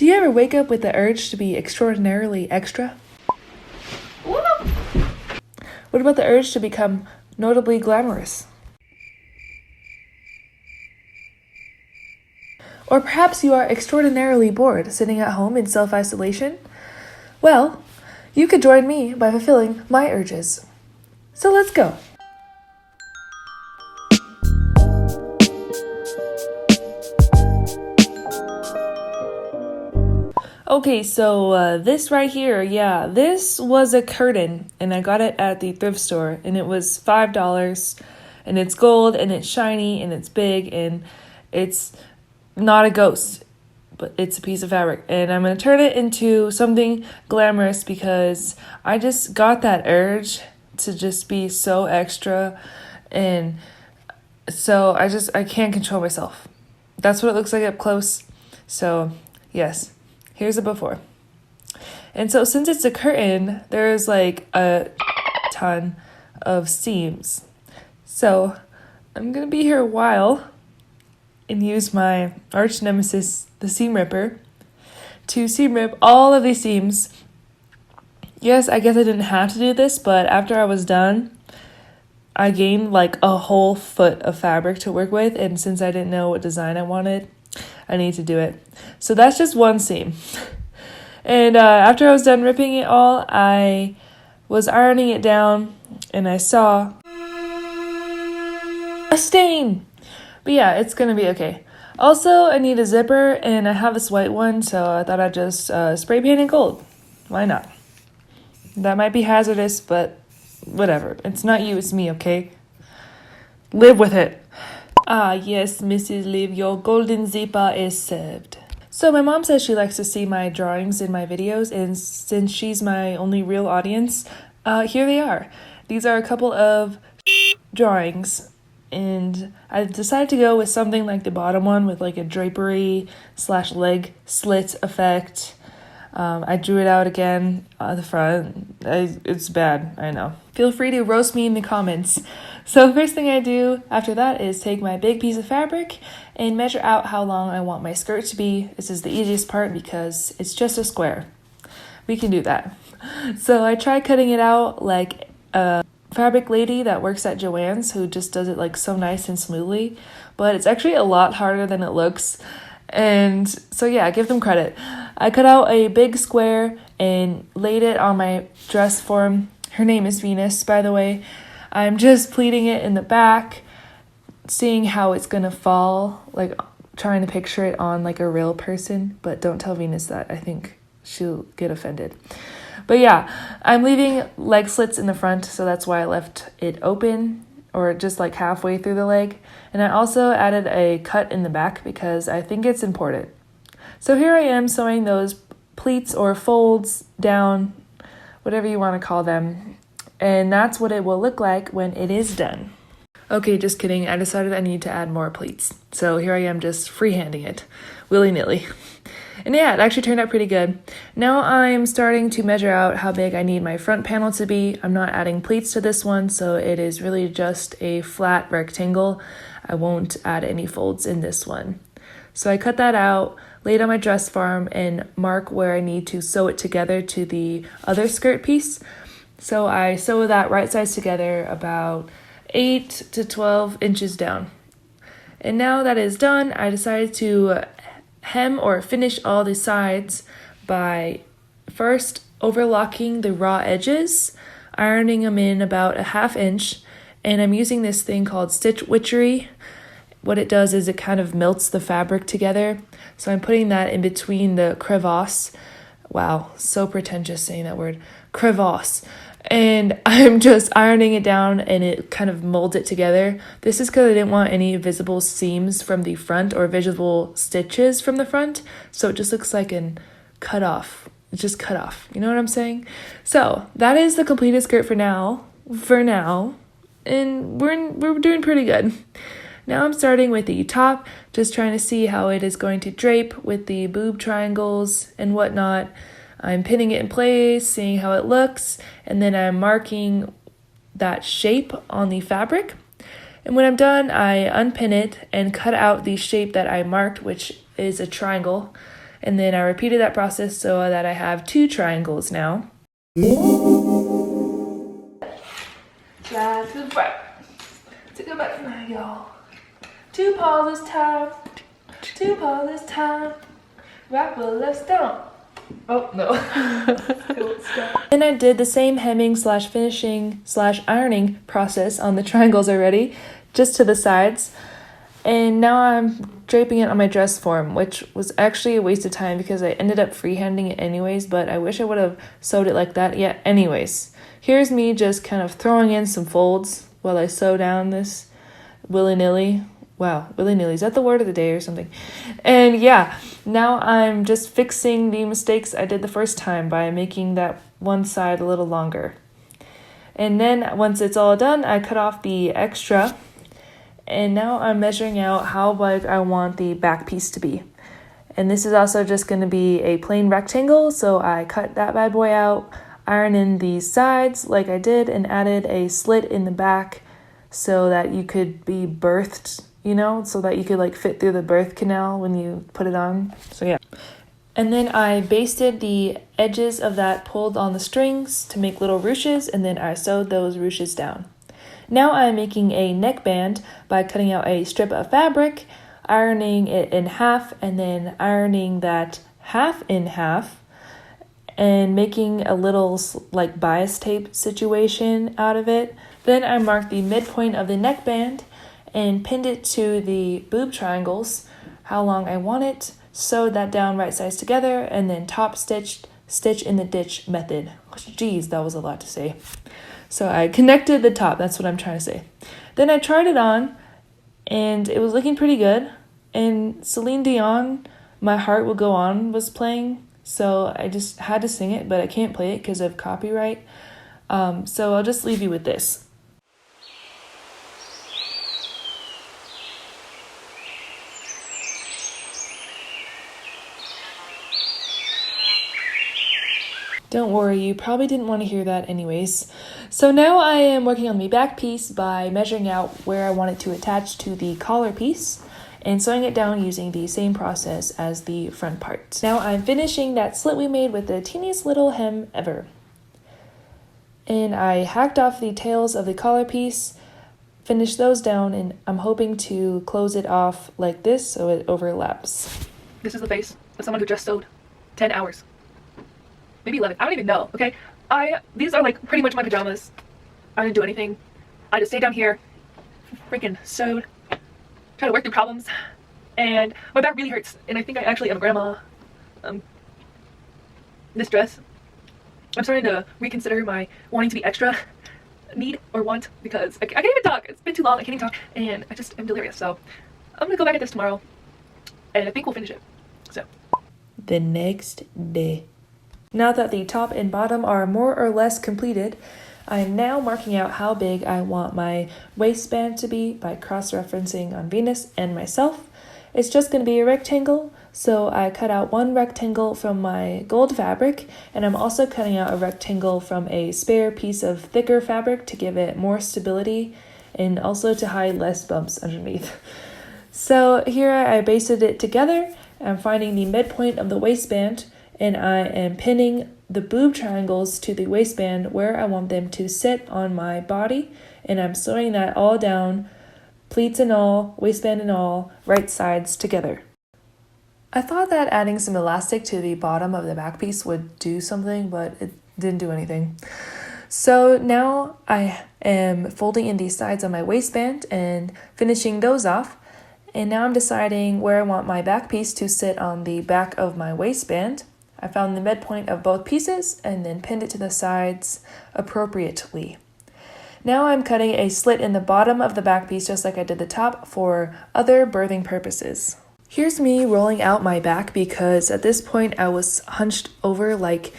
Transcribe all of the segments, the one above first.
Do you ever wake up with the urge to be extraordinarily extra? What about the urge to become notably glamorous? Or perhaps you are extraordinarily bored sitting at home in self-isolation? Well, you could join me by fulfilling my urges. So let's go. Okay, so this right here, this was a curtain, and I got it at the thrift store, and it was $5, and it's gold, and it's shiny, and it's big, and it's not a ghost, but it's a piece of fabric, and I'm going to turn it into something glamorous because I just got that urge to just be so extra, and so I can't control myself. That's what it looks like up close, so yes. Here's a before. And so since it's a curtain, there's like a ton of seams. So I'm going to be here a while and use my arch nemesis, the seam ripper, to seam rip all of these seams. Yes, I guess I didn't have to do this, but after I was done, I gained like a whole foot of fabric to work with. And since I didn't know what design I wanted, I need to do it. So that's just one seam. And after I was done ripping it all, I was ironing it down and I saw a stain. But yeah, it's gonna be okay. Also, I need a zipper and I have this white one, so I thought I'd just spray paint it gold. Why not? That might be hazardous, but whatever. It's not you, it's me, okay? Live with it. Ah, yes, Mrs. Liv, your golden zipper is served. So my mom says she likes to see my drawings in my videos, and since she's my only real audience, here they are. These are a couple of drawings, and I decided to go with something like the bottom one with like a drapery / leg slit effect. I drew it out again on the front. It's bad, I know. Feel free to roast me in the comments. So first thing I do after that is take my big piece of fabric and measure out how long I want my skirt to be. This is the easiest part because it's just a square. We can do that. So I try cutting it out like a fabric lady that works at Joann's who just does it like so nice and smoothly, but it's actually a lot harder than it looks. And so yeah, give them credit. I cut out a big square and laid it on my dress form. Her name is Venus, by the way. I'm just pleating it in the back, seeing how it's gonna fall, like trying to picture it on like a real person, but don't tell Venus that. I think she'll get offended. But yeah, I'm leaving leg slits in the front, so that's why I left it open, or just like halfway through the leg. And I also added a cut in the back because I think it's important. So here I am sewing those pleats or folds down, whatever you want to call them. And that's what it will look like when it is done. Okay, just kidding. I decided I need to add more pleats. So here I am just freehanding it, willy-nilly. And yeah, it actually turned out pretty good. Now I'm starting to measure out how big I need my front panel to be. I'm not adding pleats to this one, so it is really just a flat rectangle. I won't add any folds in this one. So I cut that out, lay it on my dress form, and mark where I need to sew it together to the other skirt piece. So I sew that right sides together about 8 to 12 inches down. And now that is done, I decided to hem or finish all the sides by first overlocking the raw edges, ironing them in about a 1/2 inch, and I'm using this thing called Stitch Witchery. What it does is it kind of melts the fabric together. So I'm putting that in between the crevasse. Wow, so pretentious saying that word. Crevasse. And I'm just ironing it down and it kind of molds it together. This is because I didn't want any visible seams from the front or visible stitches from the front. So it just looks like an cut off. It's just cut off. You know what I'm saying? So that is the completed skirt for now. And we're doing pretty good. Now I'm starting with the top, just trying to see how it is going to drape with the boob triangles and whatnot. I'm pinning it in place, seeing how it looks, and then I'm marking that shape on the fabric. And when I'm done, I unpin it and cut out the shape that I marked, which is a triangle. And then I repeated that process so that I have 2 triangles now. Right to the right. To the back now, y'all. 2 paws this time. 2 paws this time. Right with left stomp. Oh, no. Then I did the same hemming / finishing / ironing process on the triangles already, just to the sides. And now I'm draping it on my dress form, which was actually a waste of time because I ended up freehanding it anyways, but I wish I would have sewed it like that. Yeah, anyways. Here's me just kind of throwing in some folds while I sew down this willy-nilly. Wow, willy-nilly, is that the word of the day or something? And yeah, now I'm just fixing the mistakes I did the first time by making that one side a little longer. And then once it's all done, I cut off the extra. And now I'm measuring out how big I want the back piece to be. And this is also just going to be a plain rectangle, so I cut that bad boy out, iron in these sides like I did, and added a slit in the back so that you could be birthed, you know, so that you could like fit through the birth canal when you put it on. So yeah. And then I basted the edges of that pulled on the strings to make little ruches, and then I sewed those ruches down. Now I'm making a neckband by cutting out a strip of fabric, ironing it in half, and then ironing that half in half, and making a little like bias tape situation out of it. Then I marked the midpoint of the neckband and pinned it to the boob triangles, how long I want it, sewed that down right sides together, and then top stitched, stitch in the ditch method. Geez, that was a lot to say. So I connected the top, that's what I'm trying to say. Then I tried it on, and it was looking pretty good. And Celine Dion, My Heart Will Go On, was playing, so I just had to sing it, but I can't play it because of copyright. So I'll just leave you with this. Don't worry, you probably didn't want to hear that anyways. So now I am working on the back piece by measuring out where I want it to attach to the collar piece and sewing it down using the same process as the front part. Now I'm finishing that slit we made with the teeniest little hem ever. And I hacked off the tails of the collar piece, finished those down, and I'm hoping to close it off like this so it overlaps. This is the face of someone who just sewed 10 hours. Maybe 11. I don't even know, okay? These are like pretty much my pajamas. I didn't do anything. I just stayed down here, freaking sewed, trying to work through problems, and my back really hurts, and I think I actually am a grandma. This dress, I'm starting to reconsider my wanting to be extra need or want, because I can't even talk. It's been too long, I can't even talk, and I just am delirious. So I'm gonna go back at this tomorrow, and I think we'll finish it. So the next day. Now that the top and bottom are more or less completed, I'm now marking out how big I want my waistband to be by cross-referencing on Venus and myself. It's just going to be a rectangle, so I cut out one rectangle from my gold fabric, and I'm also cutting out a rectangle from a spare piece of thicker fabric to give it more stability and also to hide less bumps underneath. So here I basted it together. I'm finding the midpoint of the waistband, and I am pinning the boob triangles to the waistband where I want them to sit on my body, and I'm sewing that all down, pleats and all, waistband and all, right sides together. I thought that adding some elastic to the bottom of the back piece would do something, but it didn't do anything. So now I am folding in the sides of my waistband and finishing those off, and now I'm deciding where I want my back piece to sit on the back of my waistband. I found the midpoint of both pieces and then pinned it to the sides appropriately. Now I'm cutting a slit in the bottom of the back piece just like I did the top for other birthing purposes. Here's me rolling out my back because at this point I was hunched over like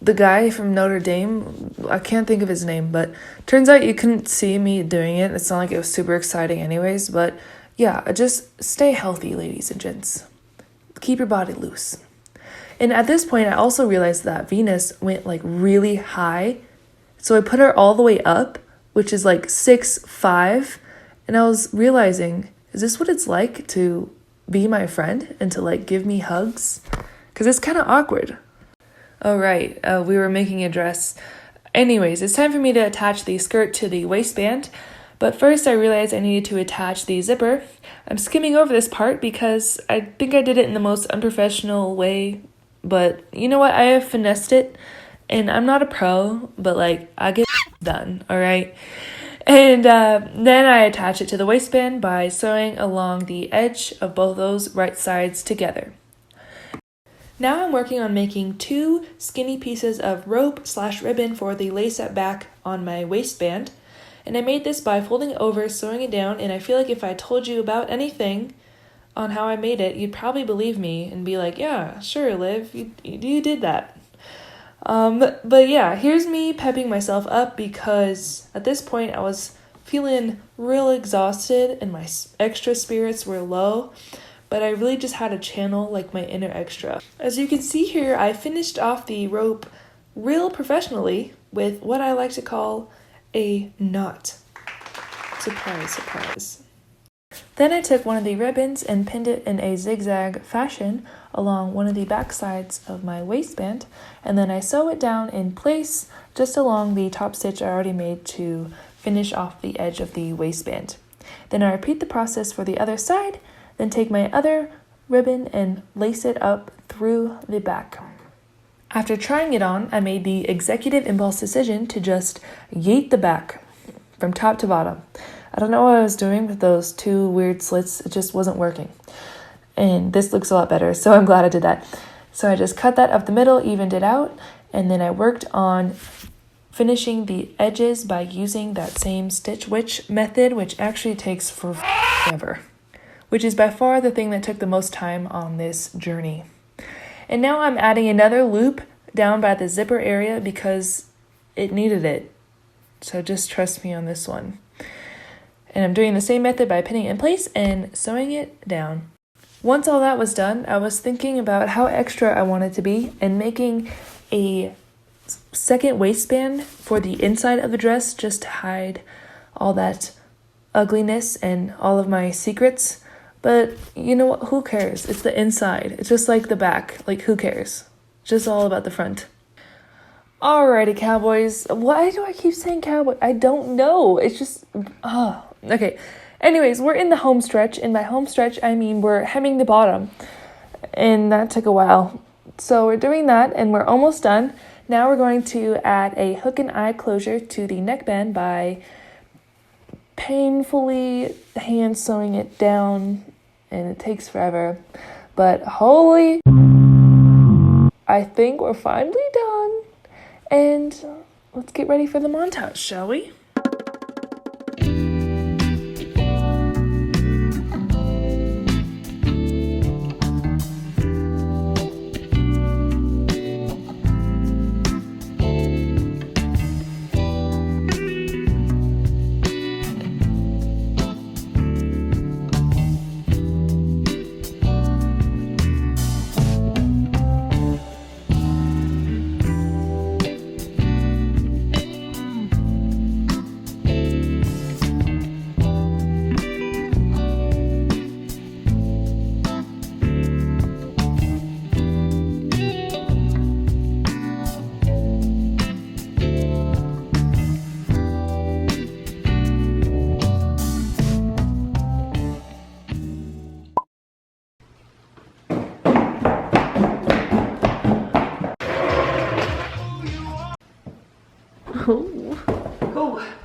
the guy from Notre Dame. I can't think of his name, but turns out you couldn't see me doing it. It's not like it was super exciting anyways, but yeah, just stay healthy, ladies and gents. Keep your body loose. And at this point, I also realized that Venus went like really high. So I put her all the way up, which is like 6'5". And I was realizing, is this what it's like to be my friend and to like give me hugs, because it's kind of awkward. Oh, right. We were making a dress. Anyways, it's time for me to attach the skirt to the waistband. But first I realized I needed to attach the zipper. I'm skimming over this part because I think I did it in the most unprofessional way. But you know what? I have finessed it. And I'm not a pro, but like I get done, all right? And then I attach it to the waistband by sewing along the edge of both those right sides together. Now I'm working on making 2 skinny pieces of rope/ribbon for the lace-up back on my waistband. And I made this by folding it over, sewing it down, and I feel like if I told you about anything on how I made it, you'd probably believe me and be like, yeah, sure, Liv, you did that. But yeah, here's me pepping myself up because at this point I was feeling real exhausted and my extra spirits were low. But I really just had to channel like my inner extra. As you can see here, I finished off the rope real professionally with what I like to call a knot. Surprise, surprise. Then I took one of the ribbons and pinned it in a zigzag fashion along one of the back sides of my waistband, and then I sew it down in place just along the top stitch I already made to finish off the edge of the waistband. Then I repeat the process for the other side, then take my other ribbon and lace it up through the back. After trying it on, I made the executive impulse decision to just yeet the back from top to bottom. I don't know what I was doing with those 2 weird slits. It just wasn't working. And this looks a lot better, so I'm glad I did that. So I just cut that up the middle, evened it out, and then I worked on finishing the edges by using that same Stitch Witch method, which actually takes forever, which is by far the thing that took the most time on this journey. And now I'm adding another loop down by the zipper area because it needed it. So just trust me on this one. And I'm doing the same method by pinning it in place and sewing it down. Once all that was done, I was thinking about how extra I wanted to be and making a second waistband for the inside of the dress just to hide all that ugliness and all of my secrets. But you know what? Who cares? It's the inside. It's just like the back. Like, who cares? Just all about the front. Alrighty, cowboys. Why do I keep saying cowboy? I don't know. It's just... Okay. Anyways, we're in the home stretch. In my home stretch, I mean we're hemming the bottom. And that took a while. So we're doing that, and we're almost done. Now we're going to add a hook and eye closure to the neckband by painfully hand sewing it down, and it takes forever, but holy, I think we're finally done, and let's get ready for the montage, shall we?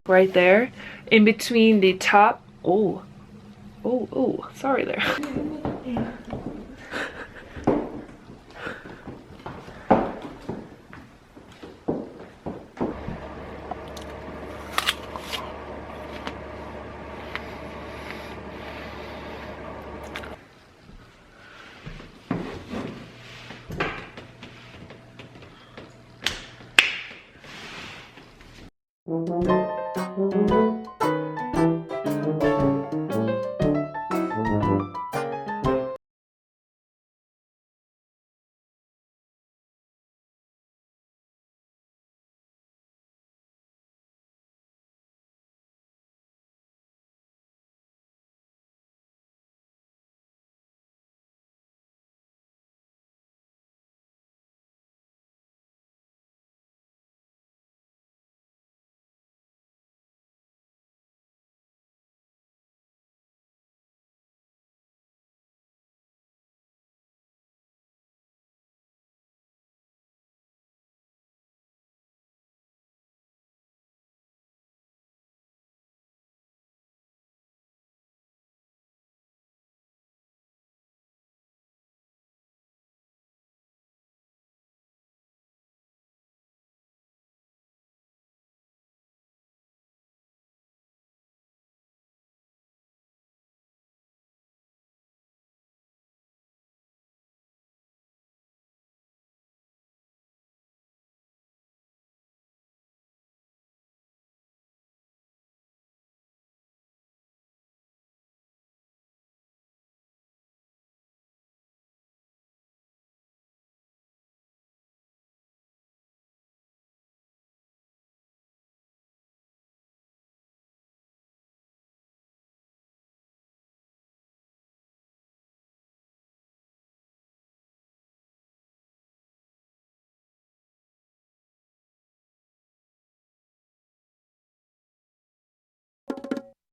Right there, in between the top. Sorry there.